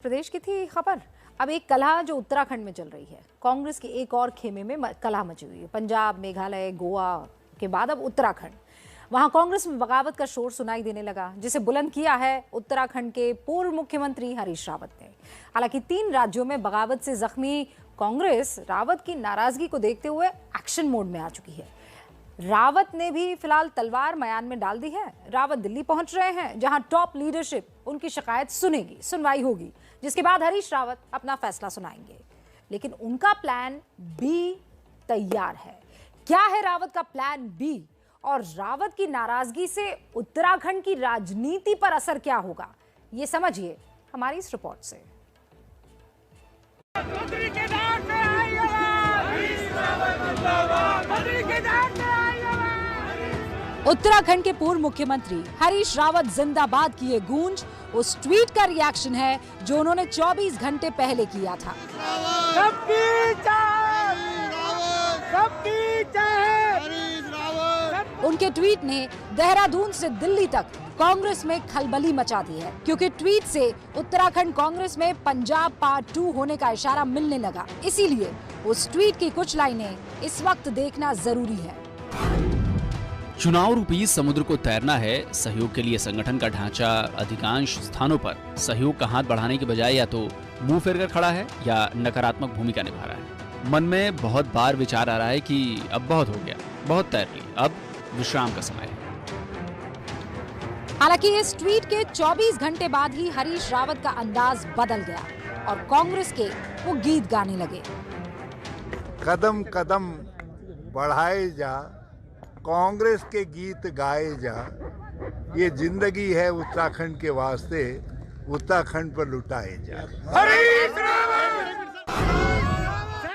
प्रदेश की थी खबर। अब एक कलह जो उत्तराखंड में चल रही है, कांग्रेस के एक और खेमे में कलह मची हुई है। पंजाब, मेघालय, गोवा के बाद अब उत्तराखंड, वहां कांग्रेस में बगावत का शोर सुनाई देने लगा, जिसे बुलंद किया है उत्तराखंड के पूर्व मुख्यमंत्री हरीश रावत ने। हालांकि 3 राज्यों में बगावत से जख्मी कांग्रेस रावत की नाराजगी को देखते हुए एक्शन मोड में आ चुकी है। रावत ने भी फिलहाल तलवार मयान में डाल दी है। रावत दिल्ली पहुंच रहे हैं, जहां टॉप लीडरशिप उनकी शिकायत सुनेगी, सुनवाई होगी, जिसके बाद हरीश रावत अपना फैसला सुनाएंगे। लेकिन उनका प्लान बी तैयार है। क्या है रावत का प्लान बी, और रावत की नाराजगी से उत्तराखंड की राजनीति पर असर क्या होगा, ये समझिए हमारी इस रिपोर्ट से। उत्तराखंड के पूर्व मुख्यमंत्री हरीश रावत जिंदाबाद की ये गूंज उस ट्वीट का रिएक्शन है जो उन्होंने 24 घंटे पहले किया था। उनके ट्वीट ने देहरादून से दिल्ली तक कांग्रेस में खलबली मचा दी है, क्योंकि ट्वीट से उत्तराखंड कांग्रेस में पंजाब पार्ट 2 होने का इशारा मिलने लगा। इसीलिए उस ट्वीट की कुछ लाइनें इस वक्त देखना जरूरी है। चुनाव रूपी समुद्र को तैरना है। सहयोग के लिए संगठन का ढांचा अधिकांश स्थानों पर सहयोग का हाथ बढ़ाने के बजाय या तो मुंह फेर कर खड़ा है या नकारात्मक भूमिका निभा रहा है। मन में बहुत बार विचार आ रहा है कि अब बहुत हो गया, बहुत तैर ली, अब विश्राम का समय है। हालांकि इस ट्वीट के 24 घंटे बाद ही हरीश रावत का अंदाज बदल गया और कांग्रेस के वो गीत गाने लगे। कदम कदम बढ़ाए जा, कांग्रेस के गीत गाए जा, ये जिंदगी है उत्तराखंड के वास्ते, उत्तराखंड पर लुटाए जा।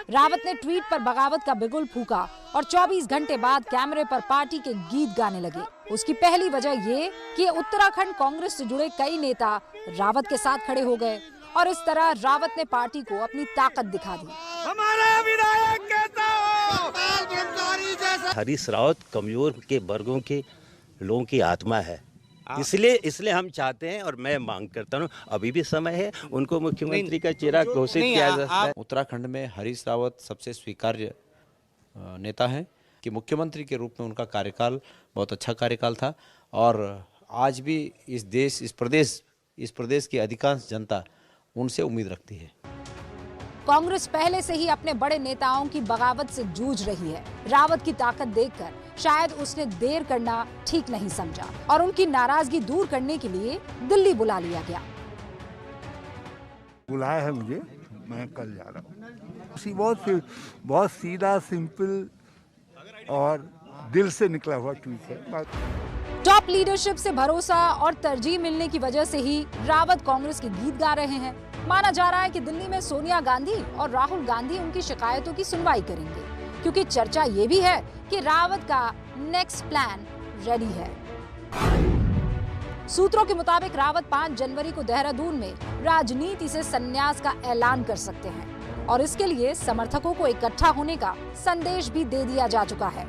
रावत ने ट्वीट पर बगावत का बिगुल फूका और 24 घंटे बाद कैमरे पर पार्टी के गीत गाने लगे। उसकी पहली वजह ये कि उत्तराखंड कांग्रेस से जुड़े कई नेता रावत के साथ खड़े हो गए और इस तरह रावत ने पार्टी को अपनी ताकत दिखा दी। हमारा विधायक कहता हो। हरीश रावत कमजोर के वर्गों के लोगों की आत्मा है, इसलिए हम चाहते हैं और मैं मांग करता हूँ, अभी भी समय है, उनको मुख्यमंत्री का चेहरा घोषित किया जा सकता है। उत्तराखंड में हरीश रावत सबसे स्वीकार्य नेता हैं कि मुख्यमंत्री के रूप में उनका कार्यकाल बहुत अच्छा कार्यकाल था और आज भी इस प्रदेश की अधिकांश जनता उनसे उम्मीद रखती है। कांग्रेस पहले से ही अपने बड़े नेताओं की बगावत से जूझ रही है। रावत की ताकत देखकर शायद उसने देर करना ठीक नहीं समझा और उनकी नाराजगी दूर करने के लिए दिल्ली बुला लिया गया। बुलाया है मुझे, मैं कल जा रहा हूँ। बहुत सीधा, सिंपल और दिल से निकला हुआ ट्वीट है। टॉप लीडरशिप से भरोसा और तरजीह मिलने की वजह से ही रावत कांग्रेस के गीत गा रहे हैं। माना जा रहा है कि दिल्ली में सोनिया गांधी और राहुल गांधी उनकी शिकायतों की सुनवाई करेंगे, क्योंकि चर्चा ये भी है कि रावत का नेक्स्ट प्लान रेडी है। सूत्रों के मुताबिक रावत 5 जनवरी को देहरादून में राजनीति से संन्यास का ऐलान कर सकते हैं और इसके लिए समर्थकों को इकट्ठा होने का संदेश भी दे दिया जा चुका है।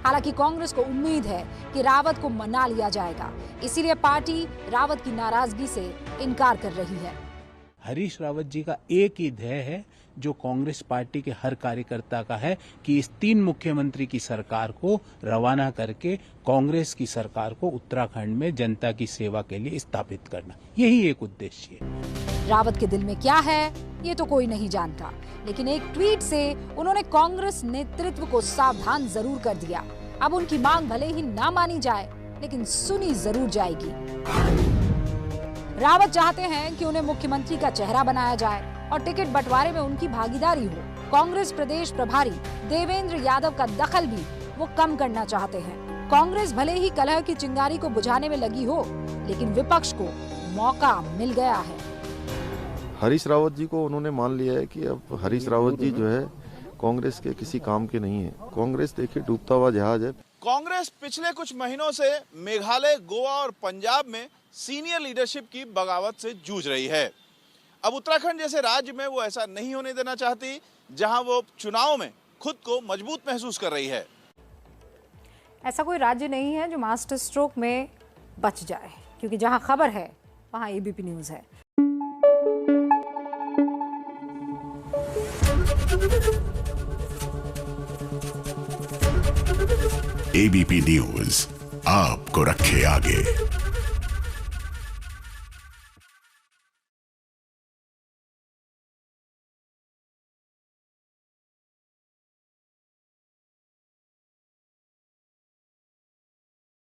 हालांकि कांग्रेस को उम्मीद है कि रावत को मना लिया जाएगा, इसीलिए पार्टी रावत की नाराजगी से इनकार कर रही है। हरीश रावत जी का एक ही ध्येय है जो कांग्रेस पार्टी के हर कार्यकर्ता का है कि इस 3 मुख्यमंत्री की सरकार को रवाना करके कांग्रेस की सरकार को उत्तराखंड में जनता की सेवा के लिए स्थापित करना, यही एक उद्देश्य है। रावत के दिल में क्या है ये तो कोई नहीं जानता, लेकिन एक ट्वीट से उन्होंने कांग्रेस नेतृत्व को सावधान जरूर कर दिया। अब उनकी मांग भले ही ना मानी जाए, लेकिन सुनी जरूर जाएगी। रावत चाहते हैं कि उन्हें मुख्यमंत्री का चेहरा बनाया जाए और टिकट बंटवारे में उनकी भागीदारी हो। कांग्रेस प्रदेश प्रभारी देवेंद्र यादव का दखल भी वो कम करना चाहते हैं। कांग्रेस भले ही कलह की चिंगारी को बुझाने में लगी हो, लेकिन विपक्ष को मौका मिल गया है। हरीश रावत जी को उन्होंने मान लिया है कि अब हरीश रावत जी जो है कांग्रेस के किसी काम के नहीं है। कांग्रेस देखिए डूबता हुआ जहाज है। कांग्रेस पिछले कुछ महीनों से मेघालय, गोवा और पंजाब में सीनियर लीडरशिप की बगावत से जूझ रही है। अब उत्तराखंड जैसे राज्य में वो ऐसा नहीं होने देना चाहती, जहां वो चुनाव में खुद को मजबूत महसूस कर रही है। ऐसा कोई राज्य नहीं है जो मास्टर स्ट्रोक में बच जाए, क्योंकि जहां खबर है वहां एबीपी न्यूज़ है। एबीपी न्यूज आपको रखे आगे।